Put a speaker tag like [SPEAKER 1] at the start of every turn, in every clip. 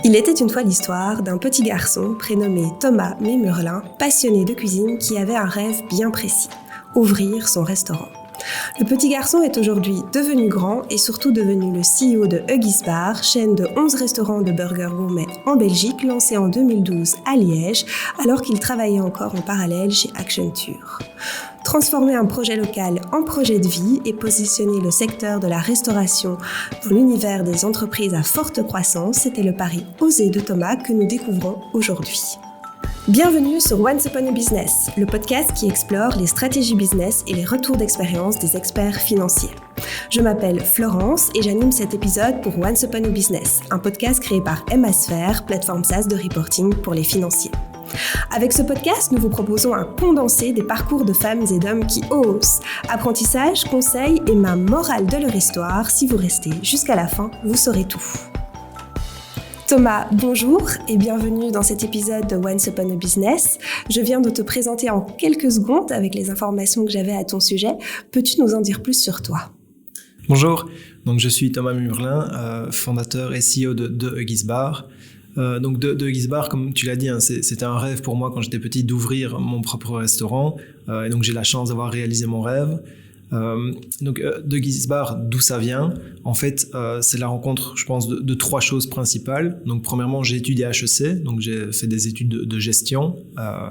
[SPEAKER 1] Il était une fois l'histoire d'un petit garçon prénommé Thomas Mémurlin, passionné de cuisine qui avait un rêve bien précis, ouvrir son restaurant. Le petit garçon est aujourd'hui devenu grand et surtout devenu le CEO de Huggies Bar, chaîne de 11 restaurants de burgers gourmets en Belgique, lancée en 2012 à Liège, alors qu'il travaillait encore en parallèle chez Accenture. Transformer un projet local en projet de vie et positionner le secteur de la restauration dans l'univers des entreprises à forte croissance, c'était le pari osé de Thomas que nous découvrons aujourd'hui. Bienvenue sur Once Upon a Business, le podcast qui explore les stratégies business et les retours d'expérience des experts financiers. Je m'appelle Florence et j'anime cet épisode pour Once Upon a Business, un podcast créé par Emasphere, plateforme SaaS de reporting pour les financiers. Avec ce podcast, nous vous proposons un condensé des parcours de femmes et d'hommes qui osent. Apprentissage, conseils et ma morale de leur histoire. Si vous restez jusqu'à la fin, vous saurez tout. Thomas, bonjour et bienvenue dans cet épisode de Once Upon a Business. Je viens de te présenter en quelques secondes avec les informations que j'avais à ton sujet. Peux-tu nous en dire plus sur toi ?
[SPEAKER 2] Bonjour, donc je suis Thomas Mémurlin, fondateur et CEO de Huggies Bar. Donc de Huggies Bar, comme tu l'as dit, c'était un rêve pour moi quand j'étais petit d'ouvrir mon propre restaurant. Et donc j'ai la chance d'avoir réalisé mon rêve. Donc de Huggies Bar, d'où ça vient? En fait, c'est la rencontre, je pense, de trois choses principales. Donc premièrement, j'ai étudié à HEC, donc j'ai fait des études de gestion,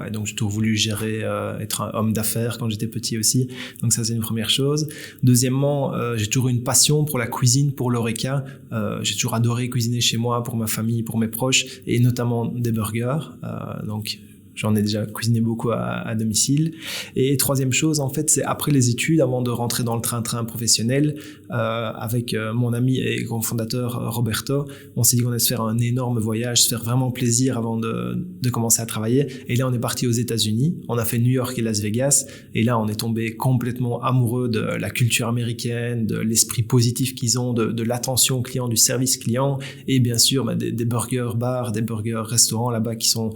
[SPEAKER 2] et donc j'ai toujours voulu gérer, être un homme d'affaires quand j'étais petit aussi. Donc ça, c'est une première chose. Deuxièmement, j'ai toujours eu une passion pour la cuisine, pour l'horeca. J'ai toujours adoré cuisiner chez moi, pour ma famille, pour mes proches, et notamment des burgers. Donc j'en ai déjà cuisiné beaucoup à domicile. Et troisième chose, en fait, c'est après les études, avant de rentrer dans le train-train professionnel, avec mon ami et cofondateur Roberto, on s'est dit qu'on allait se faire un énorme voyage, se faire vraiment plaisir avant de commencer à travailler. Et là, on est parti aux États-Unis. On a fait New York et Las Vegas. Et là, on est tombé complètement amoureux de la culture américaine, de l'esprit positif qu'ils ont, de l'attention client, du service client. Et bien sûr, des burgers bars, des burgers restaurants là-bas qui sont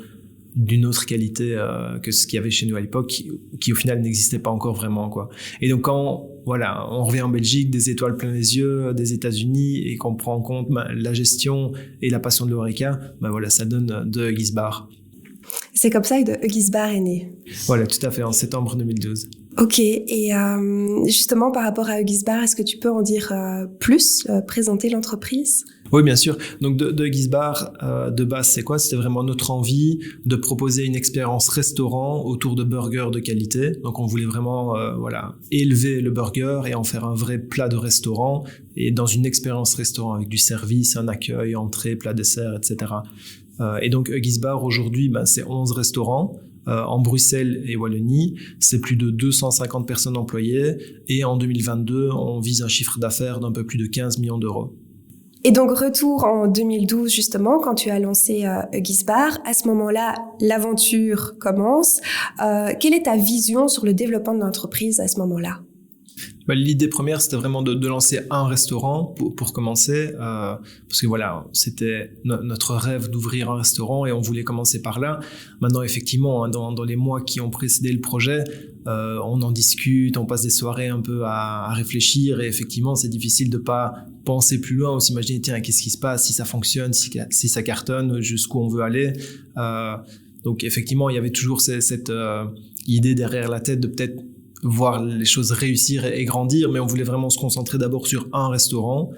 [SPEAKER 2] d'une autre qualité que ce qu'il y avait chez nous à l'époque, qui au final n'existait pas encore vraiment, quoi. Et donc quand on revient en Belgique, des étoiles plein les yeux, des États-Unis, et qu'on prend en compte la gestion et la passion de l'horeca, ça donne de Huggies Bar.
[SPEAKER 1] C'est comme ça que de Huggies Bar est né.
[SPEAKER 2] Voilà, tout à fait, en septembre 2012.
[SPEAKER 1] Ok, et justement par rapport à Huggies Bar, est-ce que tu peux en dire plus, présenter l'entreprise ?
[SPEAKER 2] Oui, bien sûr. Donc de Huggies Bar, de base, c'est quoi? C'était vraiment notre envie de proposer une expérience restaurant autour de burgers de qualité. Donc on voulait vraiment élever le burger et en faire un vrai plat de restaurant, et dans une expérience restaurant avec du service, un accueil, entrée, plat, dessert, etc. Et donc Huggies Bar aujourd'hui, c'est 11 restaurants. En Bruxelles et Wallonie, c'est plus de 250 personnes employées, et en 2022, on vise un chiffre d'affaires d'un peu plus de 15 millions d'euros.
[SPEAKER 1] Et donc, retour en 2012, justement, quand tu as lancé Huggies Bar, à ce moment-là, l'aventure commence. Quelle est ta vision sur le développement de l'entreprise à ce moment-là ?
[SPEAKER 2] L'idée première, c'était vraiment de lancer un restaurant pour commencer, parce que c'était notre rêve d'ouvrir un restaurant et on voulait commencer par là. Maintenant, effectivement, dans les mois qui ont précédé le projet, on en discute, on passe des soirées un peu à réfléchir, et effectivement, c'est difficile de pas penser plus loin ou s'imaginer, tiens, qu'est-ce qui se passe si ça fonctionne, si ça cartonne, jusqu'où on veut aller. Donc, effectivement, il y avait toujours cette idée derrière la tête de peut-être voir les choses réussir et grandir, mais on voulait vraiment se concentrer d'abord sur un restaurant,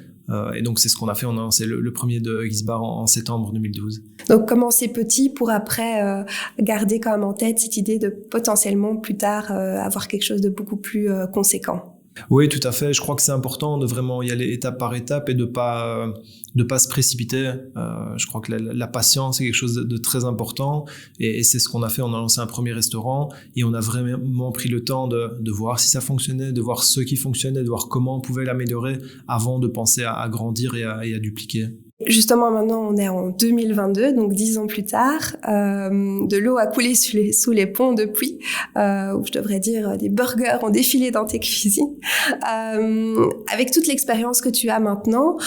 [SPEAKER 2] et donc c'est ce qu'on a fait. On a lancé le premier de Huggies Bar en septembre 2012.
[SPEAKER 1] Donc commencer petit pour après garder quand même en tête cette idée de potentiellement plus tard avoir quelque chose de beaucoup plus conséquent.
[SPEAKER 2] Oui, tout à fait. Je crois que c'est important de vraiment y aller étape par étape et de pas se précipiter. Je crois que la patience est quelque chose de très important, et c'est ce qu'on a fait. On a lancé un premier restaurant et on a vraiment pris le temps de voir si ça fonctionnait, de voir ce qui fonctionnait, de voir comment on pouvait l'améliorer avant de penser à grandir et à dupliquer.
[SPEAKER 1] Justement, maintenant, on est en 2022, donc 10 ans plus tard. De l'eau a coulé sous les ponts depuis, ou je devrais dire, des burgers ont défilé dans tes cuisines. Avec toute l'expérience que tu as maintenant,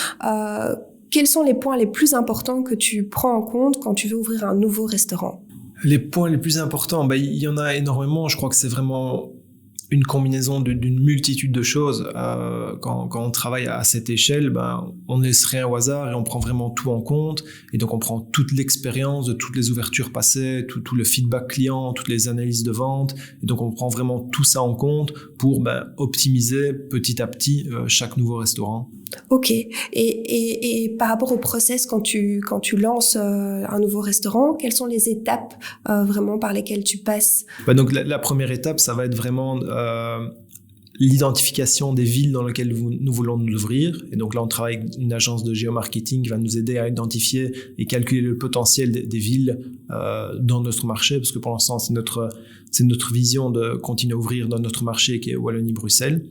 [SPEAKER 1] quels sont les points les plus importants que tu prends en compte quand tu veux ouvrir un nouveau restaurant ?
[SPEAKER 2] Les points les plus importants, il y en a énormément. Je crois que c'est vraiment une combinaison d'une multitude de choses. Quand on travaille à cette échelle, on ne laisse rien au hasard et on prend vraiment tout en compte. Et donc, on prend toute l'expérience de toutes les ouvertures passées, tout le feedback client, toutes les analyses de vente. Et donc, on prend vraiment tout ça en compte pour optimiser petit à petit chaque nouveau restaurant.
[SPEAKER 1] Ok. Et par rapport au process, quand tu lances un nouveau restaurant, quelles sont les étapes vraiment par lesquelles tu passes?
[SPEAKER 2] Donc la première étape, ça va être vraiment l'identification des villes dans lesquelles nous voulons nous ouvrir. Et donc là, on travaille avec une agence de géomarketing qui va nous aider à identifier et calculer le potentiel des villes dans notre marché, parce que pour l'instant, c'est notre vision de continuer à ouvrir dans notre marché qui est Wallonie-Bruxelles.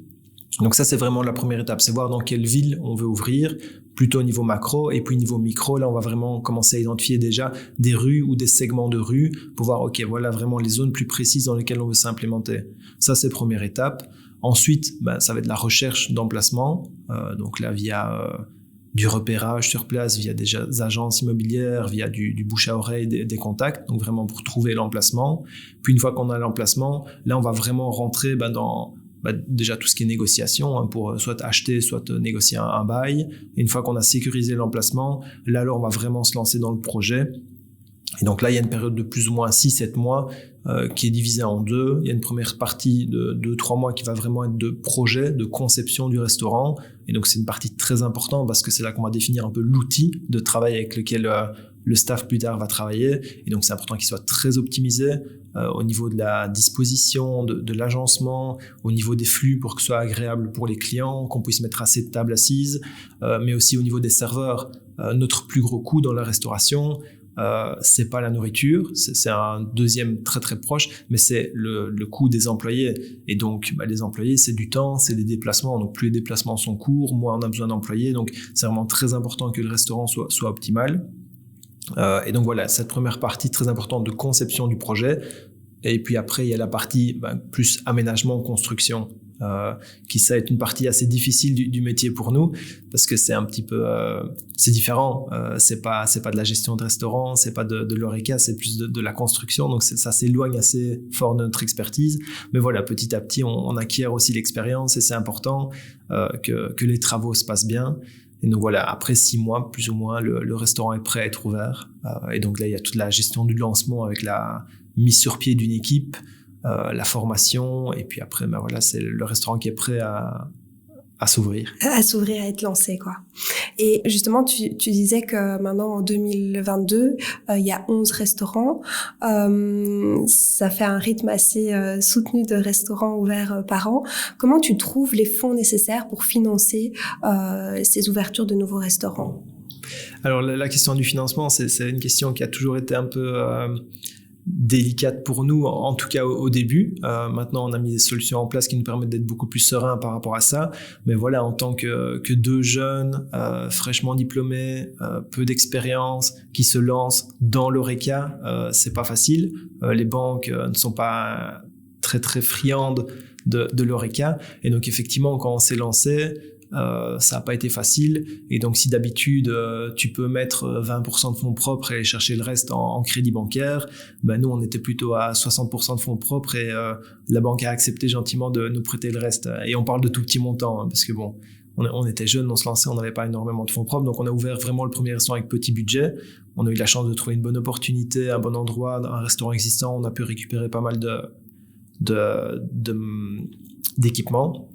[SPEAKER 2] Donc ça, c'est vraiment la première étape, c'est voir dans quelle ville on veut ouvrir, plutôt au niveau macro, et puis au niveau micro, là, on va vraiment commencer à identifier déjà des rues ou des segments de rues pour voir, ok, voilà vraiment les zones plus précises dans lesquelles on veut s'implémenter. Ça, c'est la première étape. Ensuite, ça va être la recherche d'emplacement, donc là, via du repérage sur place, via des agences immobilières, via du bouche à oreille, des contacts, donc vraiment pour trouver l'emplacement. Puis une fois qu'on a l'emplacement, là, on va vraiment rentrer dans déjà tout ce qui est négociation, pour soit acheter, soit négocier un bail. Et une fois qu'on a sécurisé l'emplacement, là alors on va vraiment se lancer dans le projet. Et donc là, il y a une période de plus ou moins 6-7 mois qui est divisée en deux. Il y a une première partie de 2-3 mois qui va vraiment être de projet, de conception du restaurant. Et donc c'est une partie très importante parce que c'est là qu'on va définir un peu l'outil de travail avec lequel le staff plus tard va travailler. Et donc c'est important qu'il soit très optimisé au niveau de la disposition, de l'agencement, au niveau des flux pour que ce soit agréable pour les clients, qu'on puisse mettre assez de tables assises, mais aussi au niveau des serveurs. Notre plus gros coût dans la restauration, c'est pas la nourriture, c'est un deuxième très très proche, mais c'est le coût des employés. Et donc les employés, c'est du temps, c'est des déplacements. Donc plus les déplacements sont courts, moins on a besoin d'employés. Donc c'est vraiment très important que le restaurant soit optimal. Et donc voilà, cette première partie très importante de conception du projet. Et puis après, il y a la partie plus aménagement, construction, qui ça est une partie assez difficile du métier pour nous, parce que c'est un petit peu, c'est différent. C'est pas de la gestion de restaurant, c'est pas de l'ORECA, c'est plus de la construction. Donc ça s'éloigne assez fort de notre expertise. Mais voilà, petit à petit, on acquiert aussi l'expérience et c'est important que les travaux se passent bien. Et donc voilà, après 6 mois, plus ou moins, le restaurant est prêt à être ouvert. Et donc là, il y a toute la gestion du lancement avec la mise sur pied d'une équipe, la formation, et puis après, voilà, c'est le restaurant qui est prêt à s'ouvrir.
[SPEAKER 1] À s'ouvrir, à être lancé, quoi. Et justement, tu disais que maintenant, en 2022, il y a 11 restaurants. Ça fait un rythme assez soutenu de restaurants ouverts par an. Comment tu trouves les fonds nécessaires pour financer ces ouvertures de nouveaux restaurants?
[SPEAKER 2] Alors, la question du financement, c'est une question qui a toujours été un peu délicate pour nous, en tout cas au début. Maintenant, on a mis des solutions en place qui nous permettent d'être beaucoup plus sereins par rapport à ça. Mais voilà, en tant que deux jeunes, fraîchement diplômés, peu d'expérience, qui se lancent dans l'ORECA, c'est pas facile. Les banques ne sont pas très très friandes de l'ORECA. Et donc effectivement, quand on s'est lancé, ça n'a pas été facile. Et donc si d'habitude tu peux mettre 20% de fonds propres et aller chercher le reste en crédit bancaire, nous on était plutôt à 60% de fonds propres et la banque a accepté gentiment de nous prêter le reste. Et on parle de tout petits montants, parce que bon, on était jeunes, on se lançait, on n'avait pas énormément de fonds propres, donc on a ouvert vraiment le premier restaurant avec petit budget. On a eu la chance de trouver une bonne opportunité, un bon endroit, un restaurant existant. On a pu récupérer pas mal d'équipements.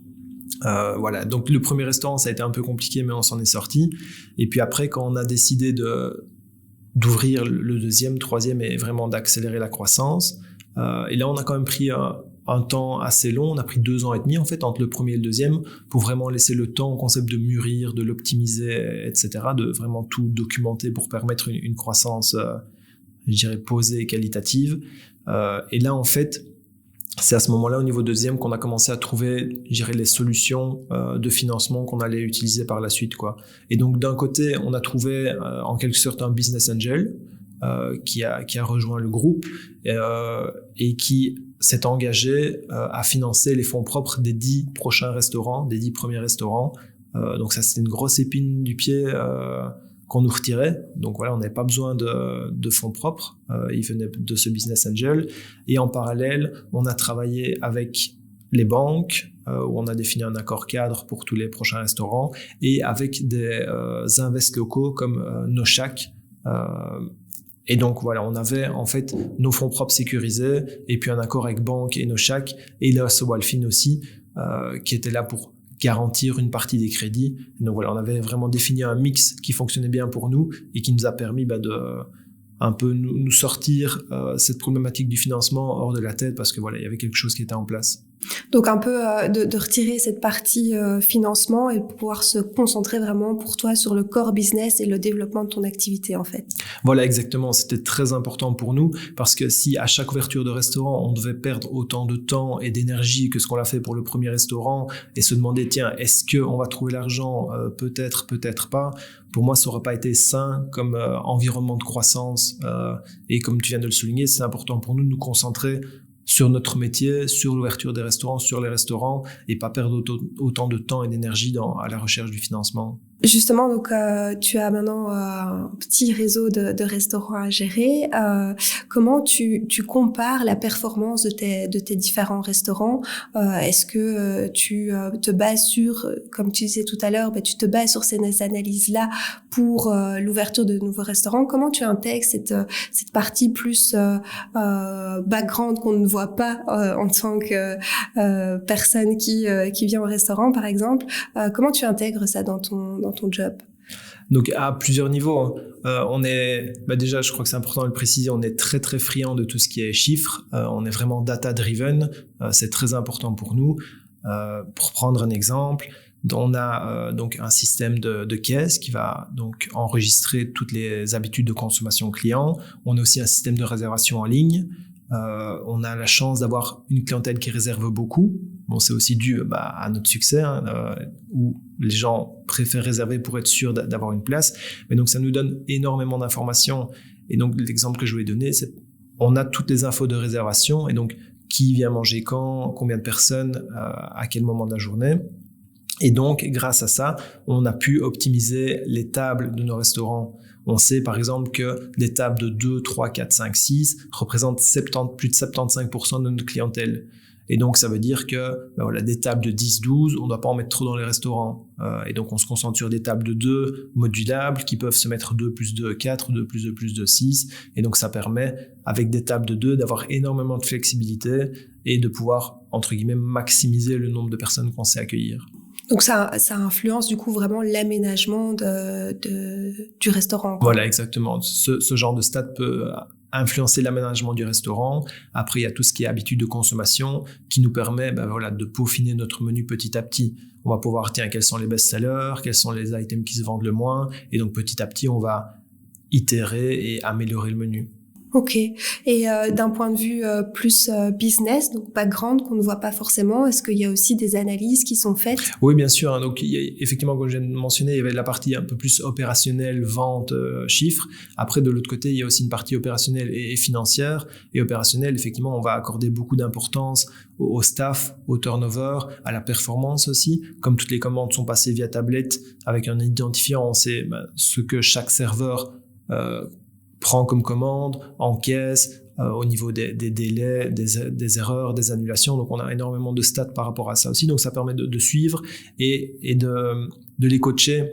[SPEAKER 2] Voilà, donc le premier restaurant ça a été un peu compliqué, mais on s'en est sorti. Et puis après, quand on a décidé d'ouvrir le deuxième, troisième et vraiment d'accélérer la croissance, et là on a quand même pris un temps assez long. On a pris 2 ans et demi en fait entre le premier et le deuxième pour vraiment laisser le temps au concept de mûrir, de l'optimiser, etc., de vraiment tout documenter pour permettre une croissance, je dirais, posée et qualitative. Et là en fait, c'est à ce moment-là, au niveau deuxième, qu'on a commencé à trouver, je dirais, les solutions de financement qu'on allait utiliser par la suite, quoi. Et donc, d'un côté, on a trouvé en quelque sorte un business angel qui a rejoint le groupe et qui s'est engagé à financer les fonds propres des 10 prochains restaurants, des 10 premiers restaurants. Donc ça, c'était une grosse épine du pied qu'on nous retirait. Donc voilà, on n'avait pas besoin de fonds propres. Ils venaient de ce business angel. Et en parallèle, on a travaillé avec les banques, où on a défini un accord cadre pour tous les prochains restaurants, et avec des invests locaux comme Nochac. Et donc voilà, on avait en fait nos fonds propres sécurisés, et puis un accord avec banque et Nochac, et la Sowalfin aussi, qui était là pour garantir une partie des crédits. Et donc voilà, on avait vraiment défini un mix qui fonctionnait bien pour nous et qui nous a permis de un peu nous sortir cette problématique du financement hors de la tête, parce que voilà, il y avait quelque chose qui était en place.
[SPEAKER 1] Donc un peu de retirer cette partie financement et pouvoir se concentrer vraiment pour toi sur le core business et le développement de ton activité en fait.
[SPEAKER 2] Voilà, exactement. C'était très important pour nous, parce que si à chaque ouverture de restaurant, on devait perdre autant de temps et d'énergie que ce qu'on a fait pour le premier restaurant et se demander, tiens, est-ce qu'on va trouver l'argent? Peut-être, peut-être pas. Pour moi, ça aurait pas été sain comme environnement de croissance. Et comme tu viens de le souligner, c'est important pour nous de nous concentrer sur notre métier, sur l'ouverture des restaurants, sur les restaurants, et pas perdre autant de temps et d'énergie à la recherche du financement.
[SPEAKER 1] Justement, donc tu as maintenant un petit réseau de restaurants à gérer. Comment tu compares la performance de tes différents restaurants? Est-ce que tu te bases sur, comme tu disais tout à l'heure, tu te bases sur ces analyses-là pour l'ouverture de nouveaux restaurants? Comment tu intègres cette partie plus background qu'on ne voit pas en tant que personne qui vient au restaurant, par exemple? Comment tu intègres ça dans ton job?
[SPEAKER 2] Donc à plusieurs niveaux, on est déjà, je crois que c'est important de le préciser, on est très très friand de tout ce qui est chiffres. On est vraiment data driven. C'est très important pour nous. Pour prendre un exemple, on a donc un système de caisse qui va donc enregistrer toutes les habitudes de consommation client. On a aussi un système de réservation en ligne. On a la chance d'avoir une clientèle qui réserve beaucoup. Bon, c'est aussi dû à notre succès, où les gens préfèrent réserver pour être sûrs d'avoir une place. Mais donc, ça nous donne énormément d'informations. Et donc, l'exemple que je voulais donner, c'est on a toutes les infos de réservation. Et donc, qui vient manger quand, combien de personnes, à quel moment de la journée. Et donc, grâce à ça, on a pu optimiser les tables de nos restaurants. On sait par exemple que des tables de 2, 3, 4, 5, 6 représentent plus de 75% de notre clientèle. Et donc, ça veut dire que des tables de 10, 12, on ne doit pas en mettre trop dans les restaurants. Et donc, on se concentre sur des tables de 2 modulables qui peuvent se mettre 2 plus 2, 4, 2 plus 2 plus 2, 6. Et donc, ça permet, avec des tables de 2, d'avoir énormément de flexibilité et de pouvoir, entre guillemets, maximiser le nombre de personnes qu'on sait accueillir.
[SPEAKER 1] Donc ça influence du coup vraiment l'aménagement du restaurant, quoi.
[SPEAKER 2] Voilà, exactement. Ce genre de stat peut influencer l'aménagement du restaurant. Après, il y a tout ce qui est habitude de consommation qui nous permet de peaufiner notre menu petit à petit. On va pouvoir, quels sont les best-sellers, quels sont les items qui se vendent le moins. Et donc, petit à petit, on va itérer et améliorer le menu.
[SPEAKER 1] Ok. Et d'un point de vue plus business, donc background qu'on ne voit pas forcément, est-ce qu'il y a aussi des analyses qui sont faites?
[SPEAKER 2] Oui, bien sûr. Donc, effectivement, comme je viens de mentionner, il y avait la partie un peu plus opérationnelle, vente, chiffres. Après, de l'autre côté, il y a aussi une partie opérationnelle et financière. Et opérationnelle, effectivement, on va accorder beaucoup d'importance au staff, au turnover, à la performance aussi. Comme toutes les commandes sont passées via tablette, avec un identifiant, on sait ce que chaque serveur prend comme commande, encaisse, au niveau des délais, des erreurs, des annulations. Donc, on a énormément de stats par rapport à ça aussi. Donc, ça permet de suivre et de les coacher.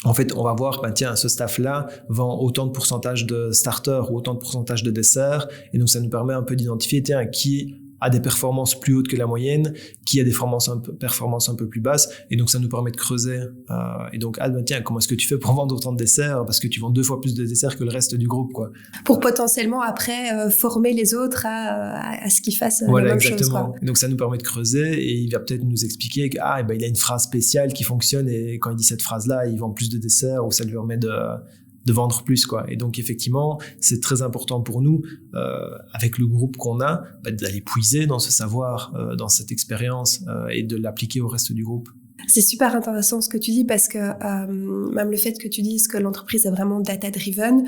[SPEAKER 2] En fait, on va voir, ce staff-là vend autant de pourcentage de starters ou autant de pourcentage de desserts. Et donc, ça nous permet un peu d'identifier, qui a des performances plus hautes que la moyenne, qui a des performances un peu plus basses, et donc ça nous permet de creuser. Et donc, comment est-ce que tu fais pour vendre autant de desserts? Parce que tu vends 2 fois plus de desserts que le reste du groupe, quoi.
[SPEAKER 1] Pour potentiellement après former les autres à ce qu'ils fassent
[SPEAKER 2] la même
[SPEAKER 1] chose, quoi.
[SPEAKER 2] Et donc ça nous permet de creuser, et il va peut-être nous expliquer qu'il a une phrase spéciale qui fonctionne, et quand il dit cette phrase-là, il vend plus de desserts, ou ça lui permet de vendre plus, quoi. Et donc, effectivement, c'est très important pour nous, avec le groupe qu'on a, d'aller puiser dans ce savoir, dans cette expérience, et de l'appliquer au reste du groupe.
[SPEAKER 1] C'est super intéressant ce que tu dis, parce que même le fait que tu dises que l'entreprise est vraiment data-driven,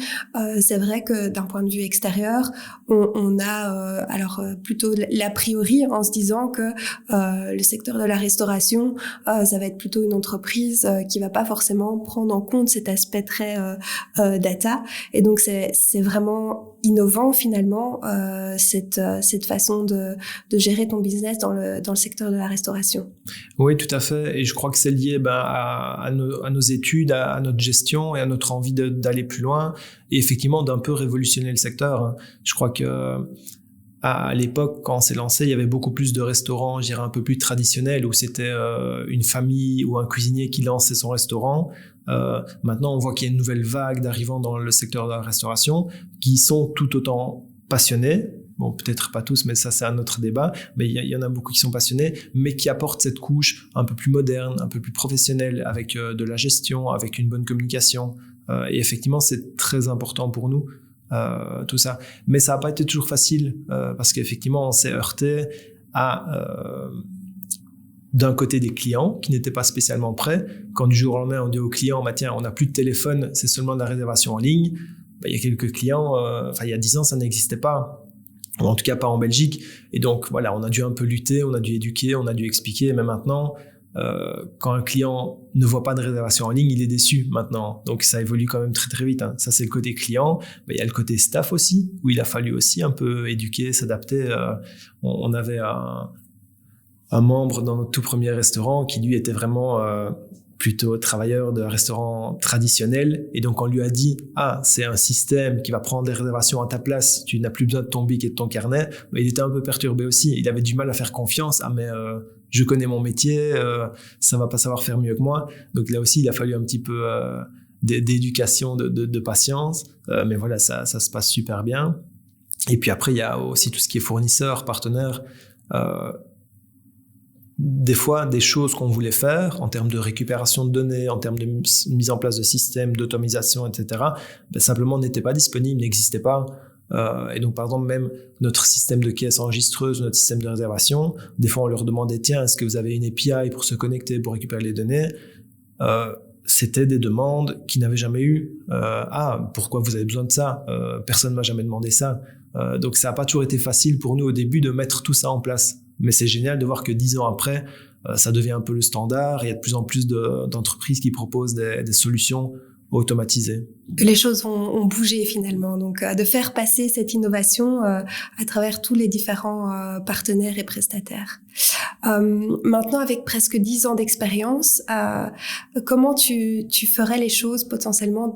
[SPEAKER 1] c'est vrai que d'un point de vue extérieur, on a plutôt l'a priori en se disant que le secteur de la restauration, ça va être plutôt une entreprise qui va pas forcément prendre en compte cet aspect très data. Et donc c'est vraiment innovant finalement cette façon de gérer ton business dans le secteur de la restauration.
[SPEAKER 2] Oui, tout à fait. Et je crois que c'est lié à nos études, à notre gestion et à notre envie d'aller plus loin et effectivement d'un peu révolutionner le secteur. Je crois que à l'époque, quand on s'est lancé, il y avait beaucoup plus de restaurants, je dirais un peu plus traditionnels, où c'était une famille ou un cuisinier qui lançait son restaurant. Maintenant, on voit qu'il y a une nouvelle vague d'arrivants dans le secteur de la restauration qui sont tout autant passionnés. Bon, peut-être pas tous, mais ça, c'est un autre débat. Mais il y en a beaucoup qui sont passionnés, mais qui apportent cette couche un peu plus moderne, un peu plus professionnelle, avec de la gestion, avec une bonne communication. Et effectivement, c'est très important pour nous. Tout ça, mais ça n'a pas été toujours facile parce qu'effectivement on s'est heurté à d'un côté des clients qui n'étaient pas spécialement prêts. Quand du jour au lendemain on dit aux clients tiens, on n'a plus de téléphone, c'est seulement de la réservation en ligne, il y a quelques clients, il y a 10 ans ça n'existait pas, ou en tout cas pas en Belgique, et donc voilà, on a dû un peu lutter, on a dû éduquer, on a dû expliquer, mais maintenant quand un client ne voit pas de réservation en ligne, il est déçu maintenant. Donc ça évolue quand même très très vite. Ça c'est le côté client. Il y a le côté staff aussi, où il a fallu aussi un peu éduquer, s'adapter. On avait un membre dans notre tout premier restaurant qui lui était vraiment plutôt travailleur de restaurant traditionnel. Et donc on lui a dit c'est un système qui va prendre des réservations à ta place, tu n'as plus besoin de ton bic et de ton carnet. Mais il était un peu perturbé aussi. Il avait du mal à faire confiance. Mais je connais mon métier, ça va pas savoir faire mieux que moi. Donc là aussi, il a fallu un petit peu d'éducation, de patience. Mais voilà, ça se passe super bien. Et puis après, il y a aussi tout ce qui est fournisseur, partenaire. Des fois, des choses qu'on voulait faire en termes de récupération de données, en termes de mise en place de systèmes, d'automatisation, etc., simplement n'étaient pas disponibles, n'existaient pas. Et donc, par exemple, même notre système de caisse enregistreuse, notre système de réservation, des fois, on leur demandait, tiens, est-ce que vous avez une API pour se connecter, pour récupérer les données? C'était des demandes qui n'avaient jamais eu. Pourquoi vous avez besoin de ça? Personne ne m'a jamais demandé ça. Donc, ça n'a pas toujours été facile pour nous au début de mettre tout ça en place. Mais c'est génial de voir que 10 ans après, ça devient un peu le standard. Il y a de plus en plus d'entreprises qui proposent des solutions automatisées.
[SPEAKER 1] Que les choses ont bougé finalement. Donc, de faire passer cette innovation à travers tous les différents partenaires et prestataires. Maintenant, avec presque 10 ans d'expérience, comment tu ferais les choses potentiellement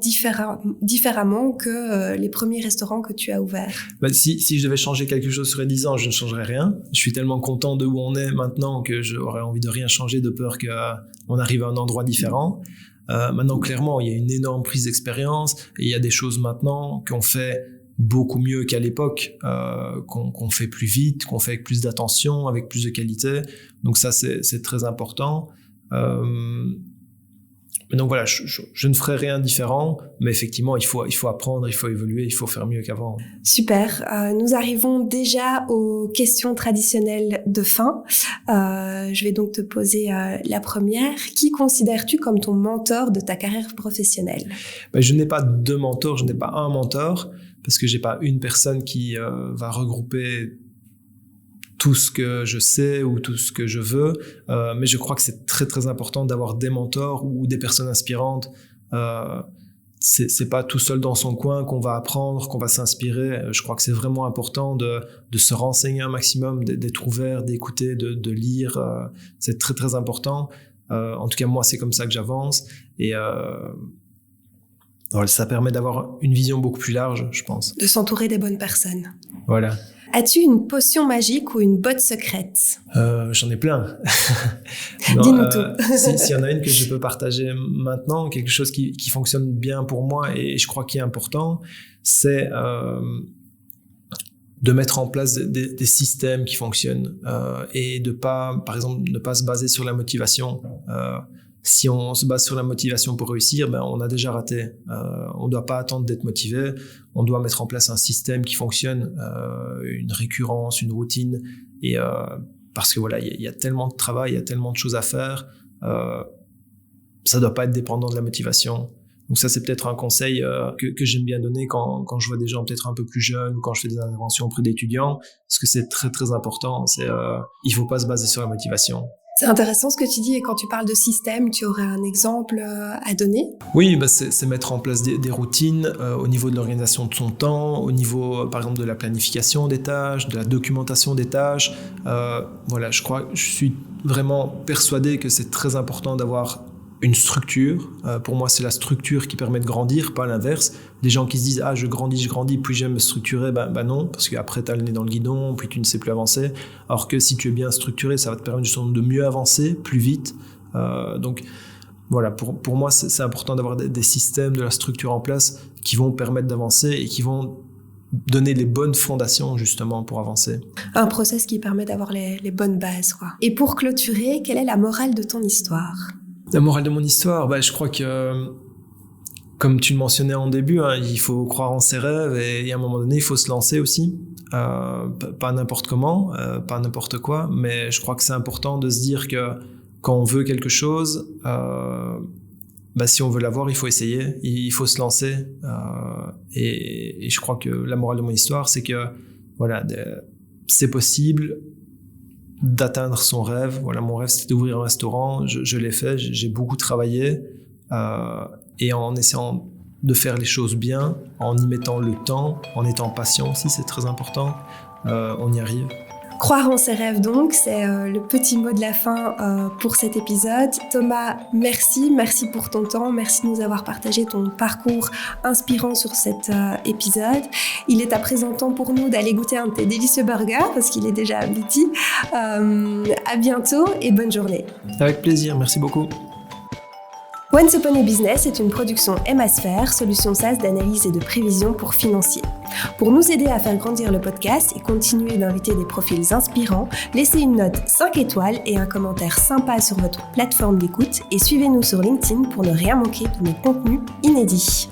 [SPEAKER 1] différemment que les premiers restaurants que tu as ouverts?
[SPEAKER 2] Si je devais changer quelque chose sur les 10 ans, je ne changerais rien. Je suis tellement content de où on est maintenant que j'aurais envie de rien changer de peur qu'on arrive à un endroit différent. Maintenant, clairement, il y a une énorme prise d'expérience et il y a des choses maintenant qu'on fait beaucoup mieux qu'à l'époque, qu'on fait plus vite, qu'on fait avec plus d'attention, avec plus de qualité. Donc ça, c'est très important. Donc voilà, je ne ferai rien différent, mais effectivement, il faut apprendre, il faut évoluer, il faut faire mieux qu'avant.
[SPEAKER 1] Super. Nous arrivons déjà aux questions traditionnelles de fin. Je vais donc te poser la première. Qui considères-tu comme ton mentor de ta carrière professionnelle?
[SPEAKER 2] Je n'ai pas de mentor, je n'ai pas un mentor, parce que j'ai pas une personne qui va regrouper tout ce que je sais ou tout ce que je veux, mais je crois que c'est très très important d'avoir des mentors ou des personnes inspirantes. C'est pas tout seul dans son coin qu'on va apprendre, qu'on va s'inspirer. Je crois que c'est vraiment important de se renseigner un maximum, d'être ouvert, d'écouter, de lire. C'est très très important. En tout cas, moi, c'est comme ça que j'avance. Et ça permet d'avoir une vision beaucoup plus large, je pense.
[SPEAKER 1] De s'entourer des bonnes personnes.
[SPEAKER 2] Voilà.
[SPEAKER 1] As-tu une potion magique ou une botte secrète?
[SPEAKER 2] J'en ai plein.
[SPEAKER 1] Dis-nous tout.
[SPEAKER 2] S'il y en a une que je peux partager maintenant, quelque chose qui fonctionne bien pour moi et je crois qu'il est important, c'est de mettre en place des systèmes qui fonctionnent et de pas, par exemple, ne pas se baser sur la motivation. Si on se base sur la motivation pour réussir, on a déjà raté. On ne doit pas attendre d'être motivé. On doit mettre en place un système qui fonctionne, une récurrence, une routine. Et parce que voilà, il y a tellement de travail, il y a tellement de choses à faire. Ça ne doit pas être dépendant de la motivation. Donc ça, c'est peut-être un conseil que j'aime bien donner quand je vois des gens peut-être un peu plus jeunes ou quand je fais des interventions auprès d'étudiants, parce que c'est très très important. Il ne faut pas se baser sur la motivation.
[SPEAKER 1] C'est intéressant ce que tu dis, et quand tu parles de système, tu aurais un exemple à donner?
[SPEAKER 2] Oui, c'est mettre en place des routines au niveau de l'organisation de son temps, au niveau par exemple de la planification des tâches, de la documentation des tâches. Voilà, je suis vraiment persuadé que c'est très important d'avoir une structure. Pour moi, c'est la structure qui permet de grandir, pas l'inverse. Des gens qui se disent « Ah, je grandis, puis j'aime me structurer », ben non, parce qu'après, tu as le nez dans le guidon, puis tu ne sais plus avancer. Alors que si tu es bien structuré, ça va te permettre justement de mieux avancer, plus vite. Donc, voilà, pour moi, c'est important d'avoir des systèmes, de la structure en place qui vont permettre d'avancer et qui vont donner les bonnes fondations, justement, pour avancer.
[SPEAKER 1] Un process qui permet d'avoir les bonnes bases, quoi. Et pour clôturer, quelle est la morale de ton histoire?
[SPEAKER 2] La morale de mon histoire, je crois que, comme tu le mentionnais en début, il faut croire en ses rêves et à un moment donné, il faut se lancer aussi. Pas n'importe comment, pas n'importe quoi, mais je crois que c'est important de se dire que quand on veut quelque chose, si on veut l'avoir, il faut essayer, il faut se lancer. Et je crois que la morale de mon histoire, c'est que voilà, c'est possible d'atteindre son rêve. Voilà, mon rêve, c'était d'ouvrir un restaurant. Je l'ai fait, j'ai beaucoup travaillé. Et en essayant de faire les choses bien, en y mettant le temps, en étant patient aussi, c'est très important, on y arrive.
[SPEAKER 1] Croire en ses rêves donc, c'est le petit mot de la fin pour cet épisode. Thomas, merci pour ton temps, merci de nous avoir partagé ton parcours inspirant sur cet épisode. Il est à présent temps pour nous d'aller goûter un de tes délicieux burgers parce qu'il est déjà à midi. À bientôt et bonne journée.
[SPEAKER 2] Avec plaisir, merci beaucoup.
[SPEAKER 1] Once Upon a Business est une production Emmasphere, solution SaaS d'analyse et de prévision pour financiers. Pour nous aider à faire grandir le podcast et continuer d'inviter des profils inspirants, laissez une note 5 étoiles et un commentaire sympa sur votre plateforme d'écoute et suivez-nous sur LinkedIn pour ne rien manquer de nos contenus inédits.